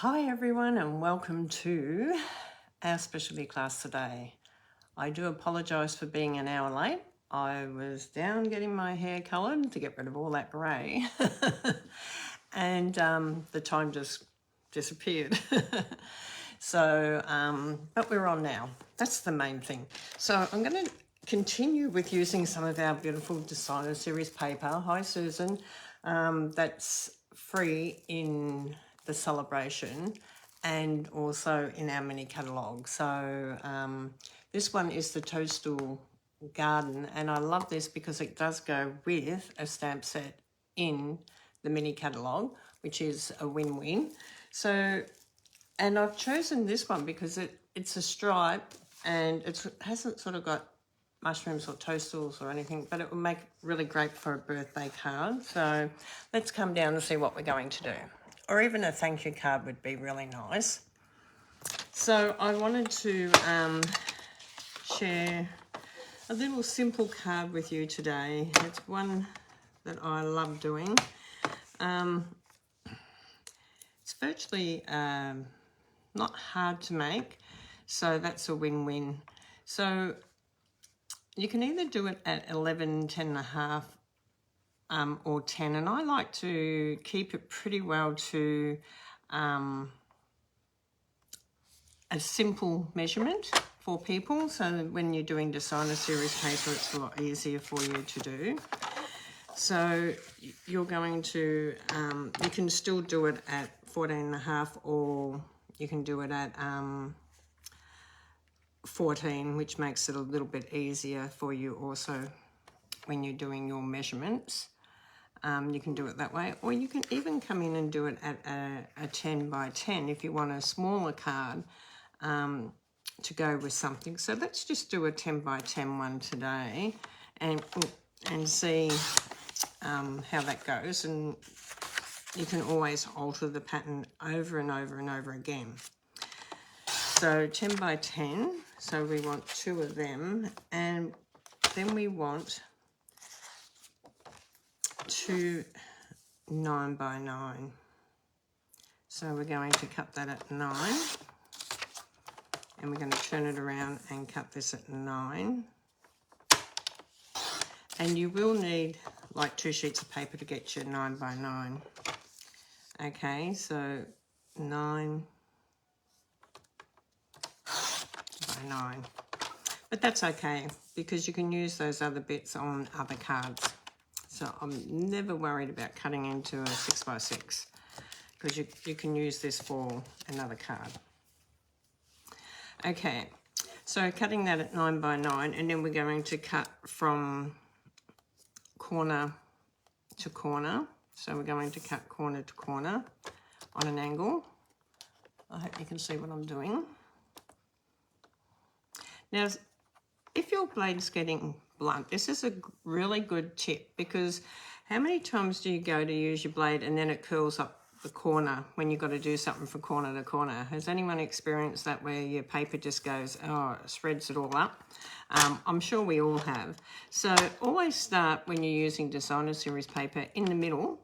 Hi everyone and welcome to our specialty class today. I do apologise for being an hour late. I was down getting my hair coloured to get rid of all that grey and the time just disappeared. But we're on now. That's the main thing. So I'm going to continue with using some of our beautiful designer series paper. Hi Susan. That's free in the celebration and also in our mini catalogue. So this one is the Toadstool Garden, and I love this because it does go with a stamp set in the mini catalogue, which is a win-win. So, and I've chosen this one because it's a stripe and it hasn't sort of got mushrooms or toadstools or anything, but it will make really great for a birthday card. So let's come down and see what we're going to do. Or even a thank you card would be really nice. So I wanted to share a little simple card with you today. It's one that I love doing. It's virtually not hard to make, so that's a win-win. So you can either do it at 11, 10 and a half, or 10, and I like to keep it pretty well to a simple measurement for people, so when you're doing designer series paper it's a lot easier for you to do. So you're going to, you can still do it at 14 and a half, or you can do it at 14, which makes it a little bit easier for you also when you're doing your measurements. You can do it that way, or you can even come in and do it at a 10 by 10 if you want a smaller card to go with something. So let's just do a 10 by 10 one today and see how that goes, and you can always alter the pattern over and over and over again. So 10 by 10, so we want 2 of them, and then we want 2 9 by 9. So we're going to cut that at 9, and we're going to turn it around and cut this at 9. And you will need like 2 sheets of paper to get your 9 by 9. Okay, so 9 by 9. But that's okay because you can use those other bits on other cards. So I'm never worried about cutting into a 6 by 6 because you can use this for another card. Okay, so cutting that at 9 by 9, and then we're going to cut from corner to corner. So we're going to cut corner to corner on an angle. I hope you can see what I'm doing. Now, if your blade's getting blunt, this is a really good tip, because how many times do you go to use your blade and then it curls up the corner when you've got to do something from corner to corner? Has anyone experienced that where your paper just goes, oh, it spreads it all up? I'm sure we all have. So always start when you're using designer series paper in the middle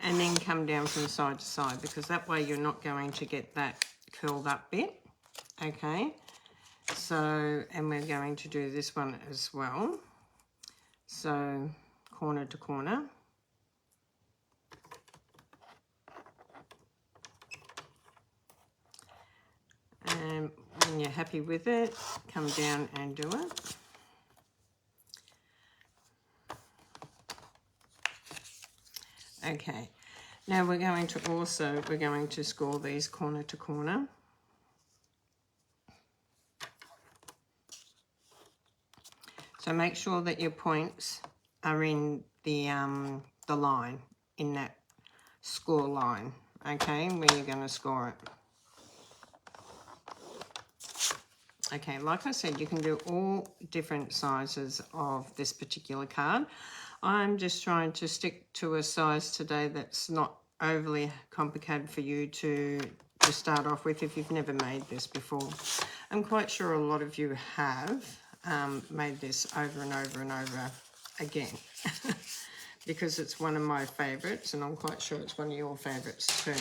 and then come down from side to side, because that way you're not going to get that curled up bit. Okay, so, and we're going to do this one as well. So corner to corner. And when you're happy with it, come down and do it. Okay, now we're going to score these corner to corner. So make sure that your points are in the line, in that score line, okay, where you're going to score it. Okay, like I said, you can do all different sizes of this particular card. I'm just trying to stick to a size today that's not overly complicated for you to start off with if you've never made this before. I'm quite sure a lot of you have made this over and over and over again because it's one of my favourites, and I'm quite sure it's one of your favourites too.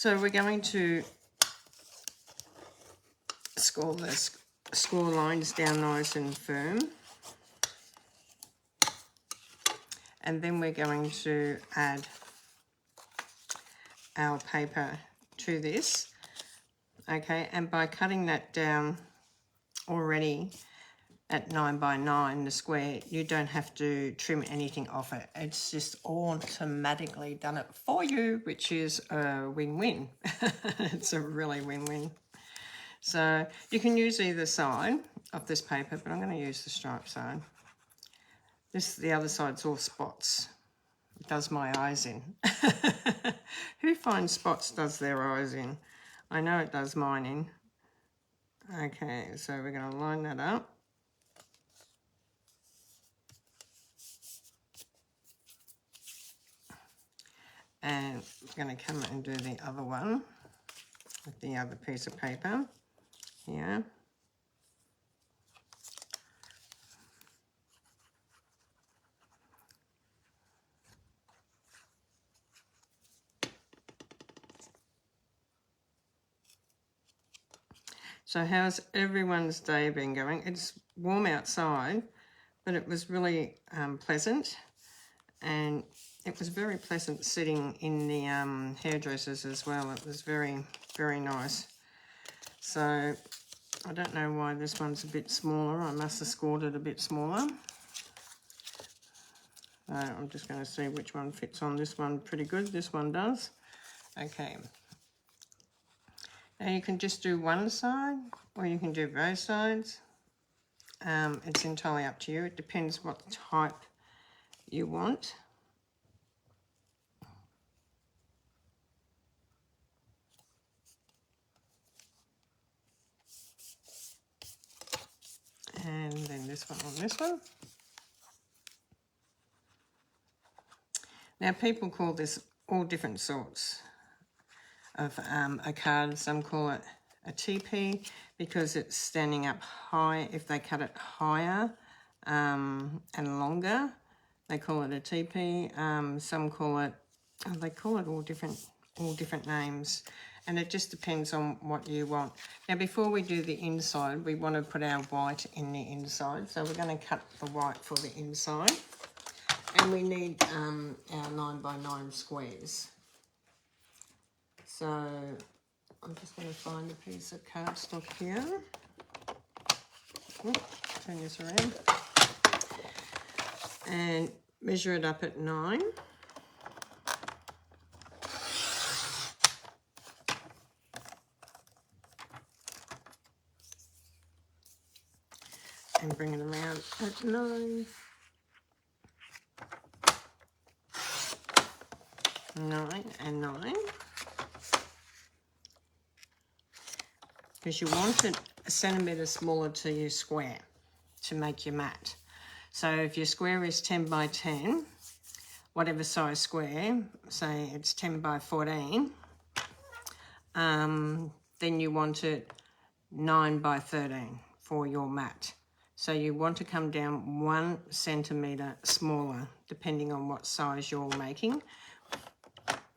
So we're going to score lines down nice and firm. And then we're going to add our paper to this. Okay, and by cutting that down already at 9 by 9, the square, you don't have to trim anything off it. It's just automatically done it for you, which is a win-win. It's a really win-win. So you can use either side of this paper, but I'm going to use the striped side. The other side's all spots. It does my eyes in. Who finds spots does their eyes in? I know it does mine in. Okay, so we're going to line that up. And we're going to come and do the other one with the other piece of paper here. So how's everyone's day been going? It's warm outside, but it was really pleasant, and it was very pleasant sitting in the hairdressers as well. It was very, very nice. So I don't know why this one's a bit smaller. I must have scored it a bit smaller. So I'm just going to see which one fits on this one pretty good. This one does. Okay. Now you can just do one side, or you can do both sides. It's entirely up to you. It depends what type you want. And then this one on this one. Now people call this all different sorts of a card. Some call it a TP because it's standing up high. If they cut it higher and longer, they call it a TP. Some call it, they call it all different names, and it just depends on what you want. Now before we do the inside, we want to put our white in the inside, so we're going to cut the white for the inside, and we need our 9 by 9 squares. So I'm just going to find a piece of cardstock here. Turn this around. And measure it up at 9. And bring it around at 9. 9 and 9. Because you want it a centimetre smaller to your square to make your mat. So if your square is 10 by 10, whatever size square, say it's 10 by 14, then you want it 9 by 13 for your mat. So you want to come down 1 centimetre smaller, depending on what size you're making.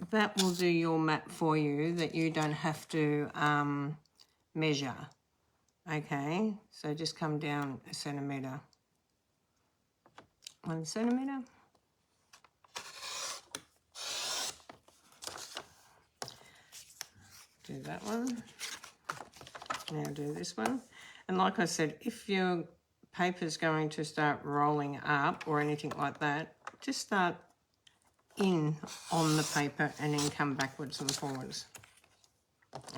That will do your mat for you, that you don't have to measure. Okay, so just come down a centimetre. 1 centimetre. Do that one. Now do this one. And like I said, if your paper's going to start rolling up or anything like that, just start in on the paper and then come backwards and forwards.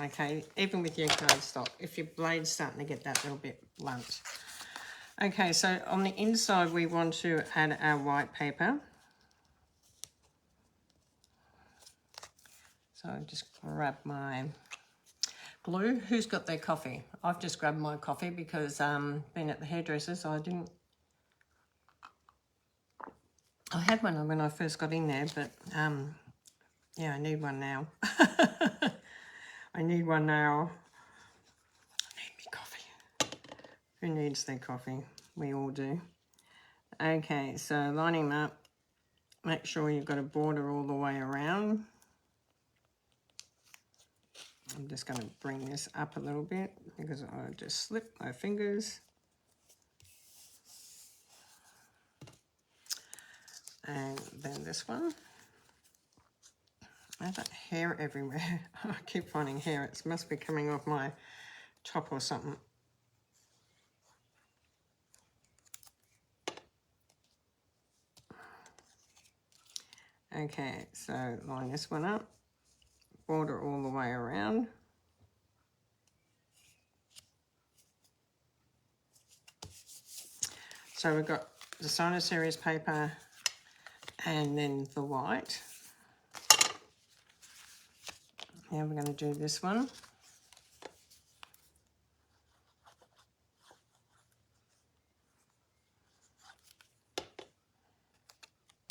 Okay, even with your cardstock, if your blade's starting to get that little bit blunt. Okay, so on the inside we want to add our white paper. So I just grab my glue. Who's got their coffee? I've just grabbed my coffee because being at the hairdressers, I had one when I first got in there, but yeah, I need one now. I need one now. I need me coffee. Who needs their coffee? We all do. Okay, so lining them up. Make sure you've got a border all the way around. I'm just going to bring this up a little bit because I just slipped my fingers. And then this one. I've got hair everywhere. I keep finding hair. It must be coming off my top or something. Okay, so line this one up, border all the way around. So we've got the Designer Series paper and then the white. Now we're going to do this one.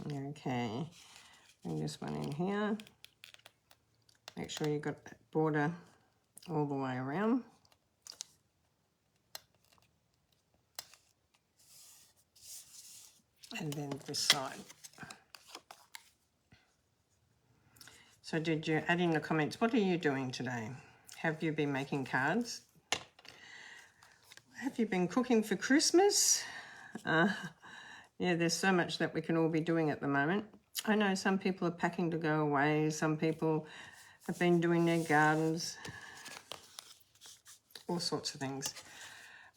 Okay, bring this one in here. Make sure you've got that border all the way around. And then this side. So did you add in the comments, what are you doing today? Have you been making cards? Have you been cooking for Christmas? Yeah, there's so much that we can all be doing at the moment. I know some people are packing to go away. Some people have been doing their gardens. All sorts of things.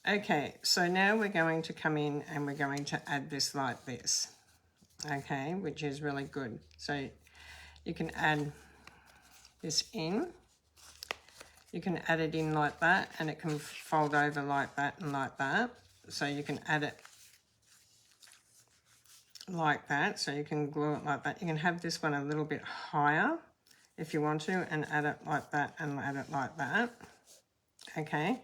Okay, so now we're going to come in and we're going to add this like this. Okay, which is really good. So you can add this in. You can add it in like that and it can fold over like that and like that. So you can add it like that, so you can glue it like that. You can have this one a little bit higher if you want to and add it like that and add it like that. Okay,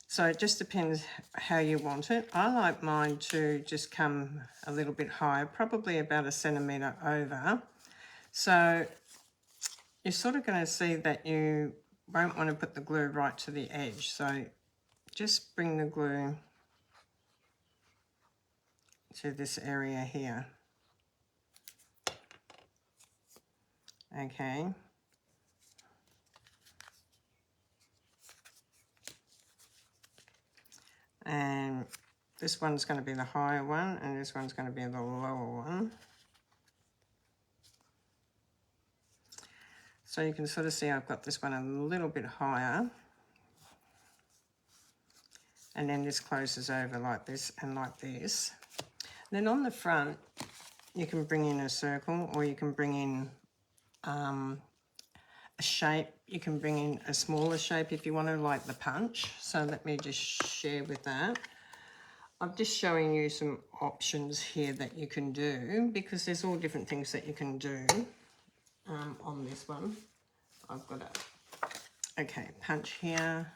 so it just depends how you want it. I like mine to just come a little bit higher, probably about 1 centimetre over. So you're sort of going to see that you won't want to put the glue right to the edge. So just bring the glue to this area here. Okay. And this one's going to be the higher one and this one's going to be the lower one. So you can sort of see I've got this one a little bit higher. And then this closes over like this and like this. Then on the front, you can bring in a circle or you can bring in a shape. You can bring in a smaller shape if you want to, like the punch. So let me just share with that. I'm just showing you some options here that you can do because there's all different things that you can do on this one. I've got a, okay, punch here.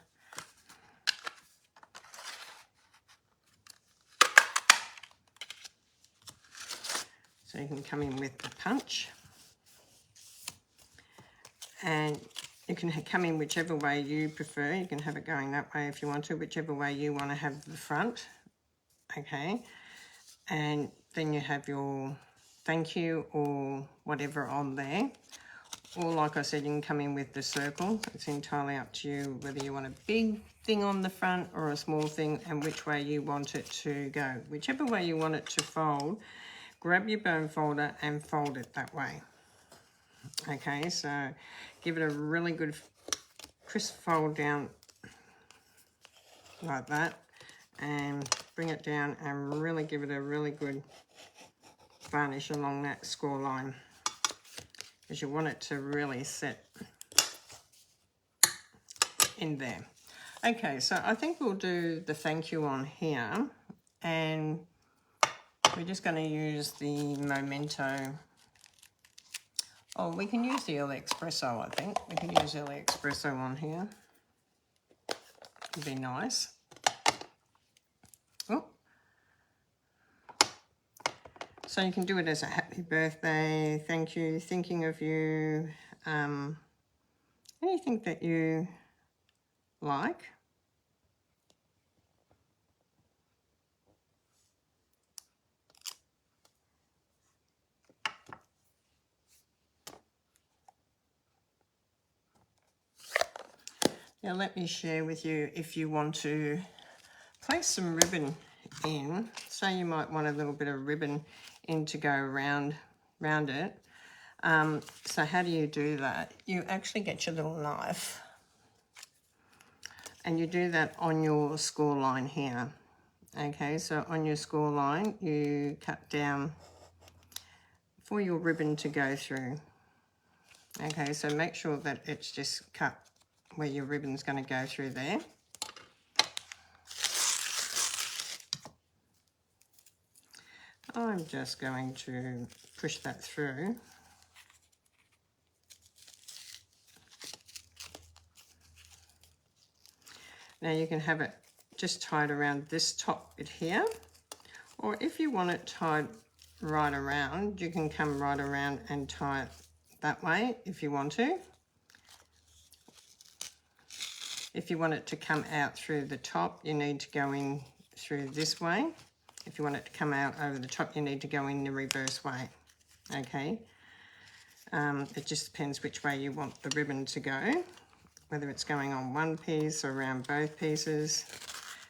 So you can come in with the punch. And you can come in whichever way you prefer. You can have it going that way if you want to, whichever way you want to have the front. Okay. And then you have your thank you or whatever on there. Or like I said, you can come in with the circle. It's entirely up to you whether you want a big thing on the front or a small thing and which way you want it to go. Whichever way you want it to fold, grab your bone folder and fold it that way. Okay, so give it a really good crisp fold down like that and bring it down and really give it a really good varnish along that score line because you want it to really set in there. Okay, so I think we'll do the thank you on here and we're just going to use the Memento. Oh, we can use the Espresso, I think. We can use Espresso on here. It'd be nice. Oh. So you can do it as a happy birthday, thank you, thinking of you, anything that you like. Now let me share with you, if you want to place some ribbon in, so you might want a little bit of ribbon in to go around it. So how do you do that? You actually get your little knife and you do that on your score line here. Okay, so on your score line, you cut down for your ribbon to go through. Okay, so make sure that it's just cut where your ribbon's going to go through there. I'm just going to push that through. Now you can have it just tied around this top bit here, or if you want it tied right around, you can come right around and tie it that way if you want to. If you want it to come out through the top, you need to go in through this way. If you want it to come out over the top, you need to go in the reverse way. Okay, it just depends which way you want the ribbon to go, whether it's going on one piece or around both pieces.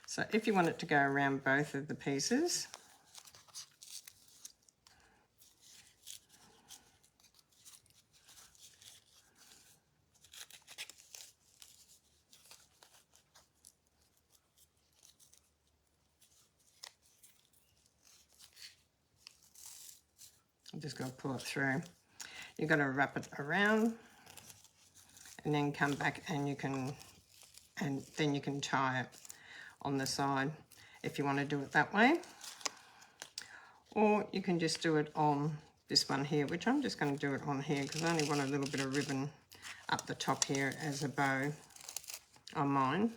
So if you want it to go around both of the pieces, I'm just going to pull it through. You've got to wrap it around and then come back and then you can tie it on the side if you want to do it that way. Or you can just do it on this one here, which I'm just going to do it on here because I only want a little bit of ribbon up the top here as a bow on mine.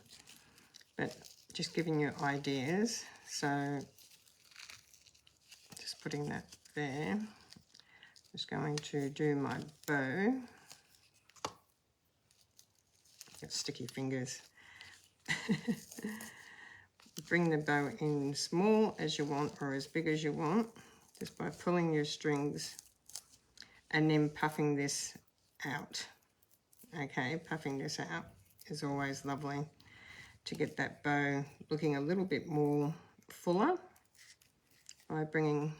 But just giving you ideas. So just putting that there. Just going to do my bow. Got sticky fingers. Bring the bow in small as you want or as big as you want, just by pulling your strings and then puffing this out. Okay, puffing this out is always lovely to get that bow looking a little bit more fuller by bringing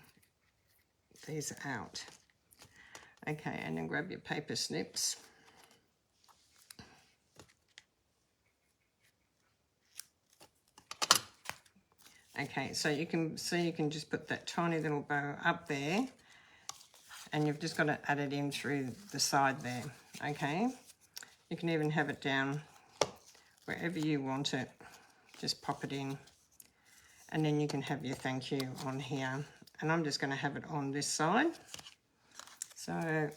these out. Okay, and then grab your paper snips. Okay, so you can see you can just put that tiny little bow up there and you've just got to add it in through the side there, okay? You can even have it down wherever you want it. Just pop it in and then you can have your thank you on here. And I'm just going to have it on this side. So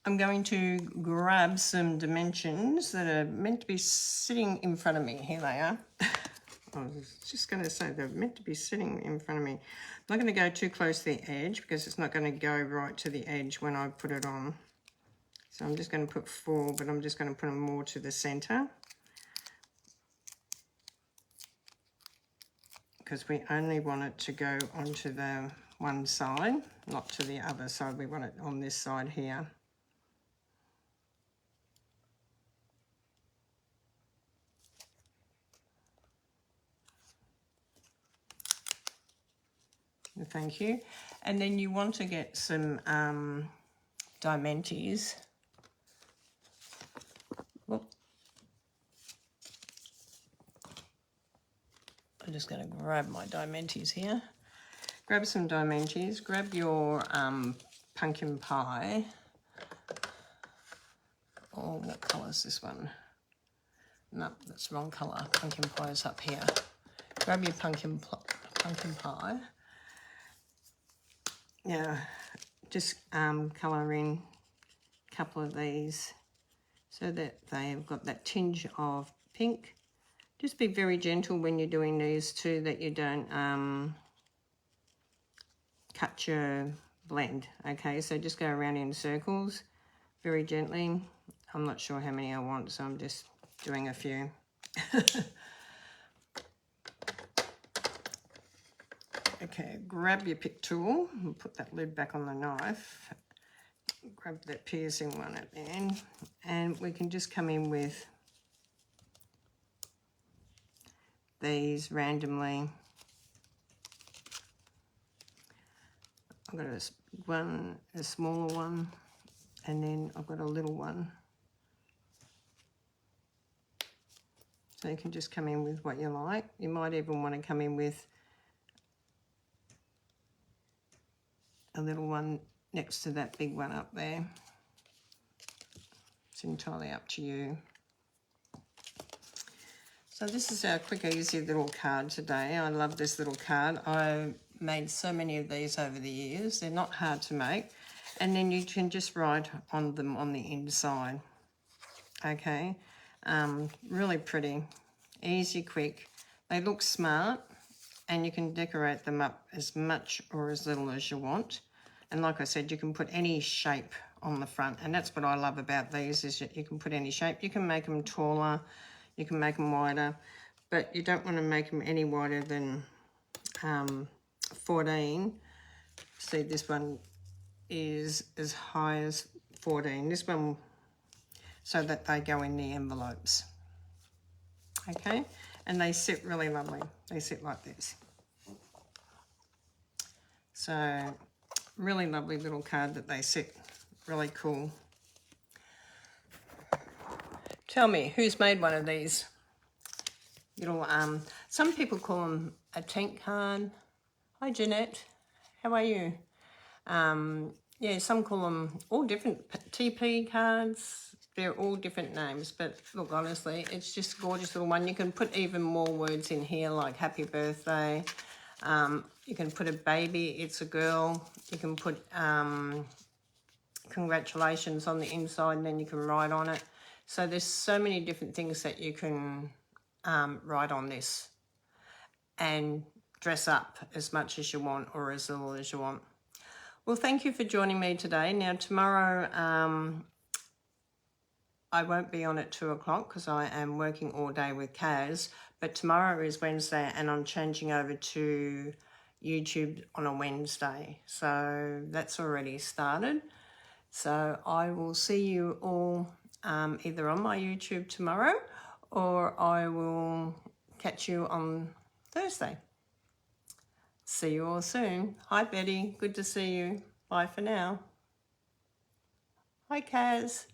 I'm going to grab some dimensions that are meant to be sitting in front of me. Here they are. I was just going to say they're meant to be sitting in front of me. I'm not going to go too close to the edge because it's not going to go right to the edge when I put it on. So I'm just going to put 4, but I'm just going to put them more to the center because we only want it to go onto the one side, not to the other side. We want it on this side here. Thank you. And then you want to get some diamantes. Whoop. I'm just going to grab my diamantes here. Grab some diamantes. Grab your pumpkin pie. Oh, what colour is this one? No, that's the wrong colour. Pumpkin pie is up here. Grab your pumpkin pie. Yeah, just colour in a couple of these so that they've got that tinge of pink. Just be very gentle when you're doing these too, that you don't cut your blend. Okay, so just go around in circles very gently. I'm not sure how many I want, so I'm just doing a few. Okay, grab your pick tool and put that lid back on the knife. grab that piercing one at the end, and we can just come in with these randomly. I've got a smaller one, and then I've got a little one. So you can just come in with what you like. You might even want to come in with a little one next to that big one up there. It's entirely up to you. So this is our quick, easy little card today. I love this little card. I made so many of these over the years. They're not hard to make. And then you can just write on them on the inside. Okay, really pretty, easy, quick. They look smart, and you can decorate them up as much or as little as you want. And like I said, you can put any shape on the front, and that's what I love about these, is that you can put any shape. You can make them taller, you can make them wider, but you don't want to make them any wider than 14. See, this one is as high as 14. This one, so that they go in the envelopes. Okay, and they sit really lovely. They sit like this. So really lovely little card that they sit. Really cool. Tell me, who's made one of these little, some people call them a tank card. Hi Jeanette, how are you? Yeah, some call them all different TP cards. They're all different names, but look, honestly, it's just a gorgeous little one. You can put even more words in here, like happy birthday. You can put a baby, it's a girl. You can put congratulations on the inside, and then you can write on it. So there's so many different things that you can write on this and dress up as much as you want or as little as you want. Well, thank you for joining me today. Now, tomorrow I won't be on at 2 o'clock because I am working all day with Kaz, but tomorrow is Wednesday and I'm changing over to YouTube on a Wednesday. So that's already started. So I will see you all either on my YouTube tomorrow, or I will catch you on Thursday. See you all soon. Hi Betty, good to see you. Bye for now. Hi Kaz.